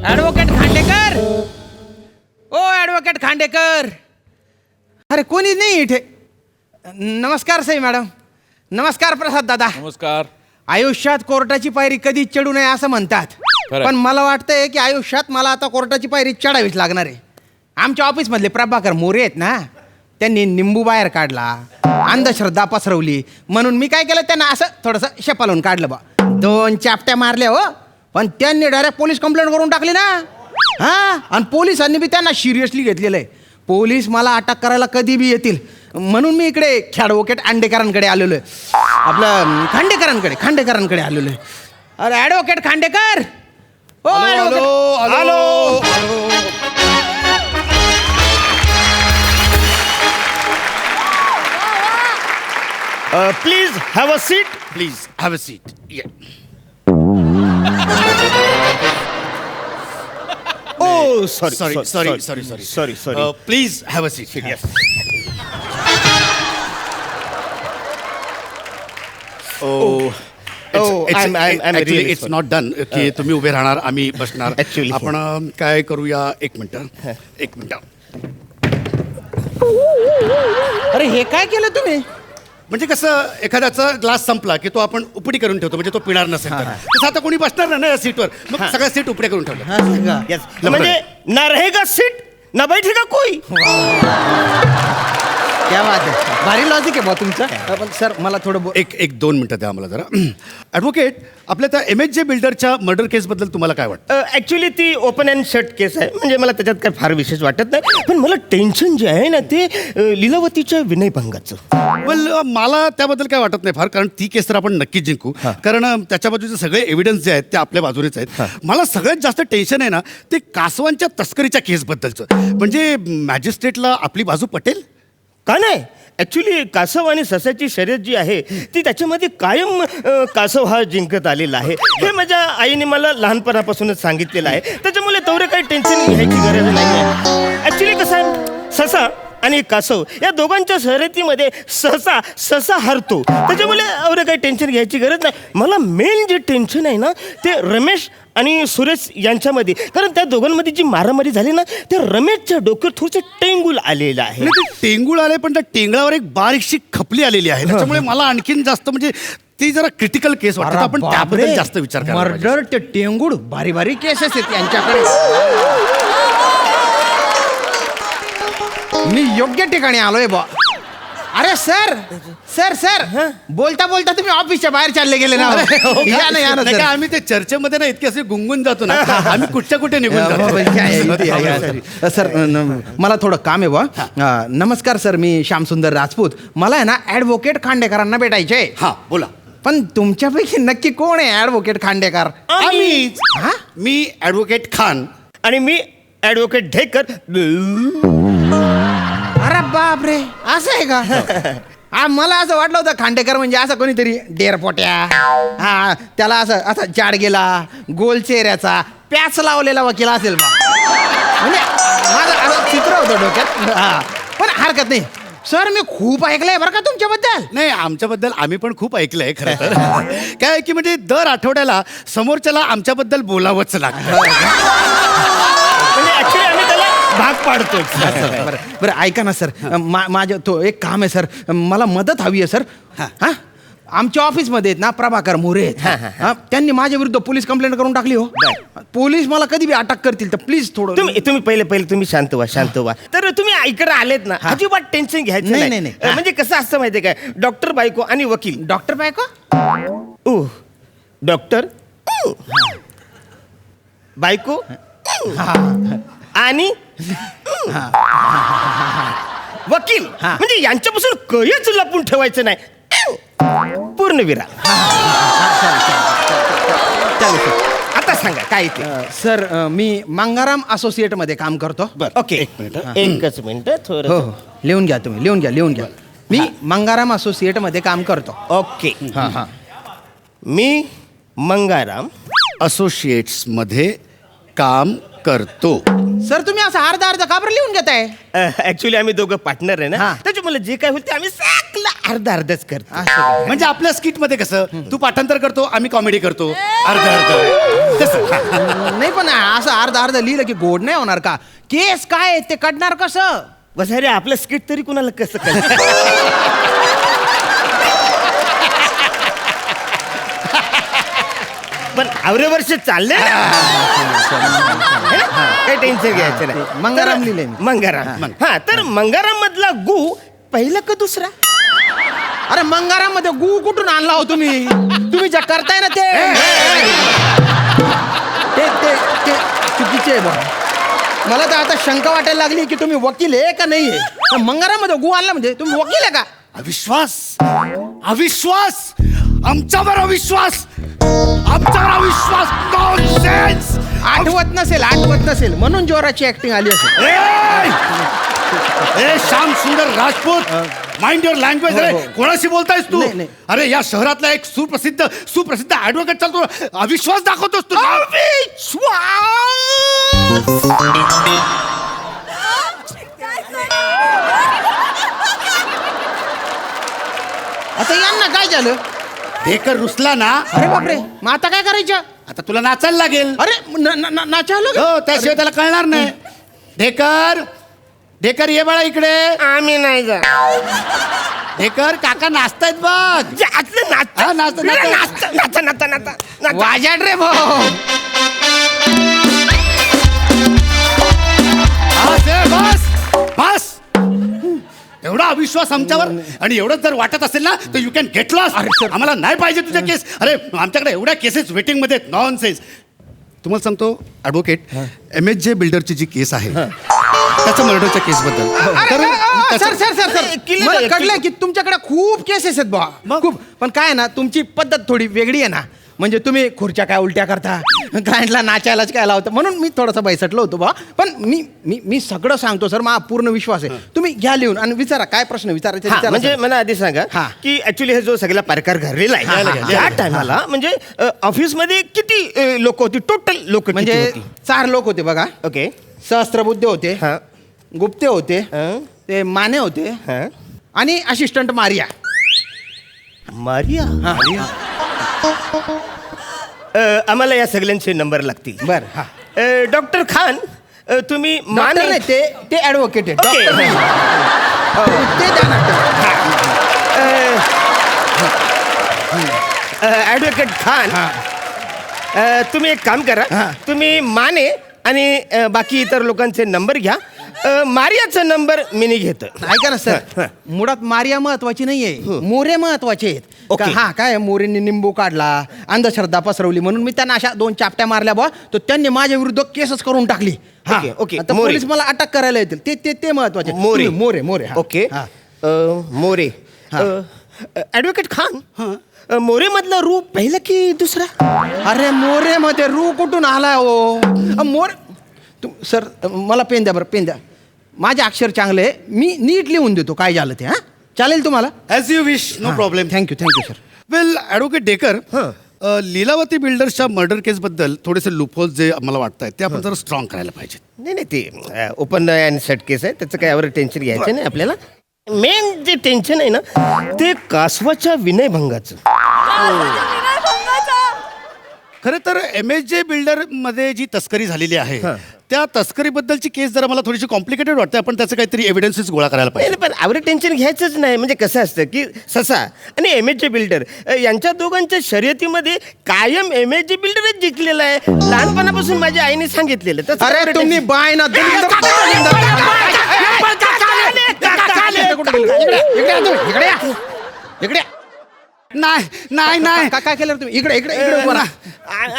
Advocate Khandekar, ओ advocate Khandekar. अरे कोणी नाही इथे. नमस्कार सई मॅडम. नमस्कार प्रसाद दादा. नमस्कार. आयुष्यात कोर्टाची पायरी कधी चढू नये असं म्हणतात, पण मला वाटतंय की आयुष्यात मला आता कोर्टाची पायरी चढावीच लागणार आहे. आमच्या ऑफिसमधले प्रभाकर मोरे आहेत ना, त्यांनी निंबू बाहेर काढला, अंधश्रद्धा पसरवली, म्हणून मी काय केलं, त्यांना असं थोडंसं शेपालून काढलं बा. 2 चापट्या मारल्या हो, पण त्यांनी डायरेक्ट पोलीस कंप्लेंट करून टाकली ना. हां, आणि पोलिसांनी बी त्यांना सिरियसली घेतलेलं आहे. पोलीस मला अटक करायला कधी बी येतील, म्हणून मी इकडे ॲडव्होकेट खांडेकरांकडे आलेलो आहे. आपलं खांडेकरांकडे आलेलो आहे. अरे ॲडव्होकेट खांडेकर. हो hello. Please have a seat. Please have a seat. Oh, sorry. Please have a seat. Yes. I'm actually really it's not done. की तुम्ही उभे राहणार, आम्ही बसणार. Actually, आपण काय करूया, एक मिनिट. अरे हे काय केलं तुम्ही? म्हणजे कसं, एखाद्याचा ग्लास संपला की तो आपण उपडी करून ठेवतो, म्हणजे तो पिणार नसेल तर. तसं आता कोणी बसणार नाही ना या सीटवर, मग सगळ्या सीट उपडे करून ठेवल्या. Yes. म्हणजे ना रहेगा सीट ना बैठेगा कोई. क्या बात आहे, भारी लॉजिक आहे बा तुमचं. पण सर मला थोडं एक 2 मिनिटं द्या आम्हाला जरा. ॲडव्होकेट, आपल्या त्या MHJ बिल्डरच्या मर्डर केसबद्दल तुम्हाला काय वाटतं? ॲक्च्युली ती ओपन अँड शट केस आहे, म्हणजे मला त्याच्यात काय फार विशेष वाटत नाही. पण मला टेन्शन जे आहे ना, ते लीलावतीच्या विनयभंगाचं. वेल, मला त्याबद्दल काय वाटत नाही फार, कारण ती केस तर आपण नक्कीच जिंकू, कारण त्याच्या बाजूचे सगळे एव्हिडन्स जे आहेत ते आपल्या बाजूनेच आहेत. मला सगळ्यात जास्त टेन्शन आहे ना, ते कासवांच्या तस्करीच्या केसबद्दलचं. म्हणजे मॅजिस्ट्रेटला आपली बाजू पटेल का नाही? ॲक्च्युली कासव आणि ससाची शर्यत जी आहे ती त्याच्यामध्ये कायम कासव हा जिंकत आलेला आहे. हे माझ्या आईने मला लहानपणापासूनच सांगितलेलं आहे. त्याच्यामुळे तेवढं काही टेन्शन घ्यायची गरज नाही आहे. ॲक्च्युली कसं आहे, ससा आणि कासव या दोघांच्या शर्यतीमध्ये ससा हरतो. त्याच्यामुळे एवढं काही टेन्शन घ्यायची गरज नाही. मला मेन जे टेन्शन आहे ना, ते रमेश आणि सुरेश यांच्यामध्ये. कारण त्या दोघांमध्ये जी मारामारी झाली ना, त्या रमेशच्या डोक्यावर थोडंसं टेंगूल आलेलं आहे. टेंगूळ आले, पण त्या टेंगळावर एक बारीकशी खपली आलेली आहे. त्याच्यामुळे मला आणखीन जास्त म्हणजे ती जरा क्रिटिकल केस वाटत. आपण त्याबद्दल जास्त विचार करा. मर्डर ते टेंगुड भारी केसेस आहेत यांच्याकडे. मी योग्य ठिकाणी आलोय बा. अरे सर बोलता तुम्ही ऑफिसच्या बाहेर चालले गेले ना. या ना नाही का, आम्ही ते चर्चेमध्ये ना इतके असे गुंगून जातो ना, आम्ही कुठे निघून जातो. सर मला थोडं काम आहे बा. नमस्कार सर, मी श्यामसुंदर राजपूत. मला आहे ना ॲडव्होकेट खांडेकरांना भेटायचे. हा बोला. पण तुमच्यापैकी नक्की कोण आहे ॲडव्होकेट खांडेकर? आम्हीच. मी ॲडव्होकेट खान आणि मी ॲडव्होकेट ढेकर. अरे बापरे, असं आहे का? मला असं वाटलं होतं खांडेकर म्हणजे असं कोणीतरी डेरपोट्या, हा त्याला असं जाड गेला, गोल चेहऱ्याचा, प्याच लावलेला वकील असेल बा. म्हणजे माझं असं चित्र होतं डोक्यात. हा, पण हरकत नाही सर, मी खूप ऐकलंय बरं का तुमच्याबद्दल. नाही, आमच्याबद्दल आम्ही पण खूप ऐकलंय खरं तर. काय की म्हणजे दर आठवड्याला समोरच्याला आमच्याबद्दल बोलावंच लागतं. म्हणजे ॲक्च्युली आम्ही त्याला भाग पाडतो. बरं ऐका ना सर, माझं तो एक काम आहे सर, मला मदत हवी आहे सर. हां, आमच्या ऑफिसमध्ये आहेत ना प्रभाकर मोरे आहेत. त्यांनी माझ्या विरुद्ध पोलीस कंप्लेंट करून टाकली हो. पोलीस मला कधी बी अटक करतील, तर प्लीज थोडं तुम्ही पहिले तुम्ही शांत व्हा. तर तुम्ही इकडे आलेत ना, अजिबात टेन्शन घ्यायचं नाही. म्हणजे कसं असतं माहितीये काय, डॉक्टर बायको आणि वकील. डॉक्टर बायको, डॉक्टर बायको आणि वकील, म्हणजे यांच्यापासून कधीच लपून ठेवायचं नाही. पूर्णविराम. आता सांगा काय ते. सर मी मंगाराम असोसिएट मध्ये काम करतो. ओके, एकच मिनिट थोडं. हो, लिहून घ्या तुम्ही, लिहून घ्या. मी मंगाराम असोसिएट मध्ये काम करतो. ओके. मी मंगाराम असोसिएट्स मध्ये काम करतो. सर तुम्ही असं अर्धा अर्धा का बरं लिहून घेताय ऍक्च्युली आम्ही दोघं पार्टनर आहे ना हा. त्याच्यामुळे जे काय होईल ते आम्ही सगळं अर्धा अर्धच करतो असं का? म्हणजे आपल्या स्किट मध्ये कसं तू पाठांतर करतो आम्ही कॉमेडी करतो अर्ध अर्ध तसं. नाही पण असं अर्धा अर्धा लिहिलं की गोड नाही होणार का केस काय आहे ते काढणार कसं वसारे आपलं स्किट तरी कुणाला कसं कळतं पण आवरे वर्ष चालले काही टेन्शन घ्यायचं नाही मंगाराम लिहिलंय मी. मंगाराम हा तर मंगाराम मधला गु पहिला का दुसरा अरे मंगारामध्ये गु कुठून आणला हो तुम्ही तुम्ही जे करताय ना ते ते ते ते चुकीचे आहे बा मला तर आता शंका वाटायला लागली की तुम्ही वकील आहे का नाही आहे मंगारामध्ये गु आणला म्हणजे तुम्ही वकील आहे का अविश्वास अविश्वास आमच्यावर अविश्वास आमच्यावर अविश्वास नॉनसेन्स. आठवत नसेल म्हणून जोराची ऍक्टिंग आली असेल ए श्याम सुंदर राजपूत माइंड युअर लँग्वेज हो, रे हो. कोणाशी बोलतायस तू नाही, नाही. अरे या शहरातला एक सुप्रसिद्ध ऍडव्होकेट चालतो अविश्वास दाखवतोस तू आता यांना काय झालं ढेकर रुसला ना अरे बापरे मग आता काय करायचं आता तुला नाचायला लागेल अरे नाचायला हो त्याशिवाय त्याला कळणार नाही ढेकर ढेकर ये बाळा इकडे आम्ही नाही जा ढेकर काका नाचतायत बघ हा, नाचता. वाजाड रे भाऊ बस बस एवढा अविश्वास आमच्यावर आणि एवढंच जर वाटत असेल ना तर यू कॅन गेट लॉस आम्हाला नाही पाहिजे तुझ्या केस अरे आमच्याकडे एवढ्या केसेस वेटिंग मध्ये नॉन सेन्स तुम्हाला सांगतो ॲडव्होकेट MHJ बिल्डरची जी केस आहे त्याच्या मर्डरच्या केसबद्दल सर मला कळलंय की तुमच्याकडे खूप केसेस आहेत बा खूप पण काय आहे ना तुमची पद्धत थोडी वेगळी आहे ना म्हणजे तुम्ही खुर्च्या काय उलट्या करता क्लायंटला नाचायलाच काय लावतं म्हणून मी थोडंसं बैसटलो होतो बा पण मी सगळं सांगतो सर मला पूर्ण विश्वास आहे तुम्ही घ्या लिहून आणि विचारा काय प्रश्न विचारायचे हा, विचारा, म्हणजे सर. मला आधी सांगा हा. की ऍक्च्युली हे जो सगळा प्रकार घडलेला आहे त्या टायमाला म्हणजे ऑफिसमध्ये किती लोक होती टोटल लोक म्हणजे 4 लोक होते बघा ओके सहस्त्रबुद्धे होते हा. गुप्ते होते हा. ते माने होते हा. आणि असिस्टंट मारिया मारिया आम्हाला या सगळ्यांचे नंबर लागतील बर हा डॉक्टर खान तुम्ही माने नाही ते ऍडव्होकेट आहे ओके. डॉक्टर नाही. ते द्या ना. ॲडव्होकेट खान तुम्ही एक काम करा हा. तुम्ही माने आणि बाकी इतर लोकांचे नंबर घ्या मारियाचा नंबर मी नाही घेतो ऐका ना सर मुळात मारिया महत्वाची नाहीये मोरे महत्वाचे आहेत ओके. हा काय मोरेंनी निंबू काढला अंधश्रद्धा पसरवली म्हणून मी त्यांना अशा 2 चापट्या मारल्या बा तर त्यांनी माझ्या विरुद्ध केसच करून टाकली हा. Okay, okay. आता मोरे. पोलीस मला अटक करायला येतील ते महत्वाचे मोरे. तुम्ही मोरे मोरे हा. ओके हा. मोरे ॲडव्होकेट खान मोरे मधला रूप पहिला की दुसरा अरे मोरे मध्ये रू कुठून आलाय हो सर मला पेन द्या बरं पेन द्या माझे अक्षर चांगले आहे. मी नीट लिहून देतो काय झालं ते हा चालेल तुम्हाला as you wish no problem thank you sir well advocate Dekar Lilavati बिल्डर्सच्या मर्डर केसबद्दल थोडेसे लूपहोल्स जे मला वाटत आहेत ते आपण जरा स्ट्रॉंग करायला पाहिजेत नाही ते ओपन अँड सेट केस आहे त्याचं काय यावर टेन्शन घ्यायचं नाही आपल्याला मेन जे टेन्शन आहे ना ते कासवाच्या विनयभंगाचं खरं तर MHJ बिल्डर मध्ये जी तस्करी झालेली आहे त्या तस्करीबद्दलची केस जरा मला थोडीशी कॉम्प्लिकेटेड वाटते आपण त्याचे काहीतरी एव्हिडन्सेस गोळा करायला पाहिजे नाही पण आवरे टेन्शन घ्यायचंच नाही म्हणजे कसं असतं की ससा आणि MHJ बिल्डर यांच्या दोघांच्या शर्यतीमध्ये कायम MHJ बिल्डरच जिंकलेला आहे लहानपणापासून माझ्या आईने सांगितलेलं तसं अरे आवरे तुम्ही tension- बाय ना इकडे नाही काय केलं तुम्ही इकडे इकडे इकडे उभं राहा.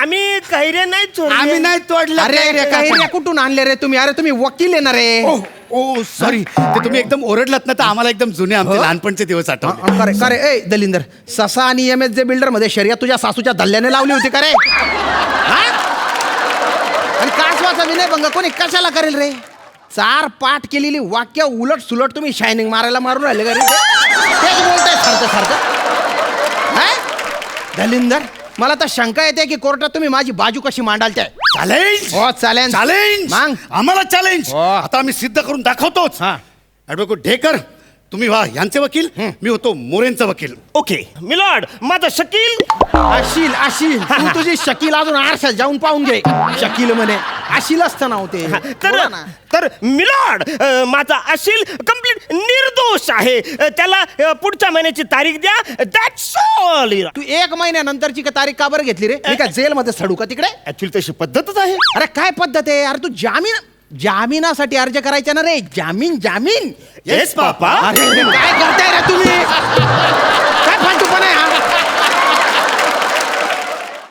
आम्ही कैऱ्या नाही चोरल्या. आम्ही नाही तोडलं अरे कैऱ्या कुठून आणले रे तुम्ही अरे तुम्ही वकील येणार रे ओ सॉरी ते तुम्ही एकदम ओरडलात ना तर आम्हाला एकदम जुने आमचे लहानपणचे दिवस आठवले करे ए दलिंदर ससा आणि MHJ बिल्डर मध्ये शर्यत तुझ्या सासूच्या दल्ल्याने लावली होती का रे हा? आणि कासवाचा विनयभंग कोणी कशाला करेल रे 4 पाठ केलेली वाक्य उलट सुलट तुम्ही शायनिंग मारायला मारून राहिले का रे तेच बोलताय सारखं दलिंदर मला तर शंका येते की कोर्टात तुम्ही माझी बाजू कशी मांडाल ते. चॅलेंज हो चॅलेंज चॅलेंज मग आम्हाला चॅलेंज हो. आता आम्ही सिद्ध करून दाखवतोच. हा. ऍडव्होकेट ढेकर तुम्ही व्हा यांचे वकील, मी होतो मोरेंचा वकील. ओके मिलॉर्ड माझा शकील. आशील तू तुझी शकील अजून आरशात जाऊन पाहून घे. शकील म्हणे आशील असतं नाव ते. बोला ना. तर मिलॉर्ड माझा अशील कम्प्लीट निर्दोष आहे. त्याला पुढच्या महिन्याची तारीख द्या. That's all. तू 1 महिन्यानंतरची का तारीख का बरं घेतली रे? मी का जेलमध्ये सडू का तिकडे? ऍक्च्युली तशी पद्धतच आहे. अरे काय पद्धत आहे? अरे तू जामिनासाठी अर्ज करायचा ना रे. जामीन. येस पापा. अरे काय करताय रे तुम्ही?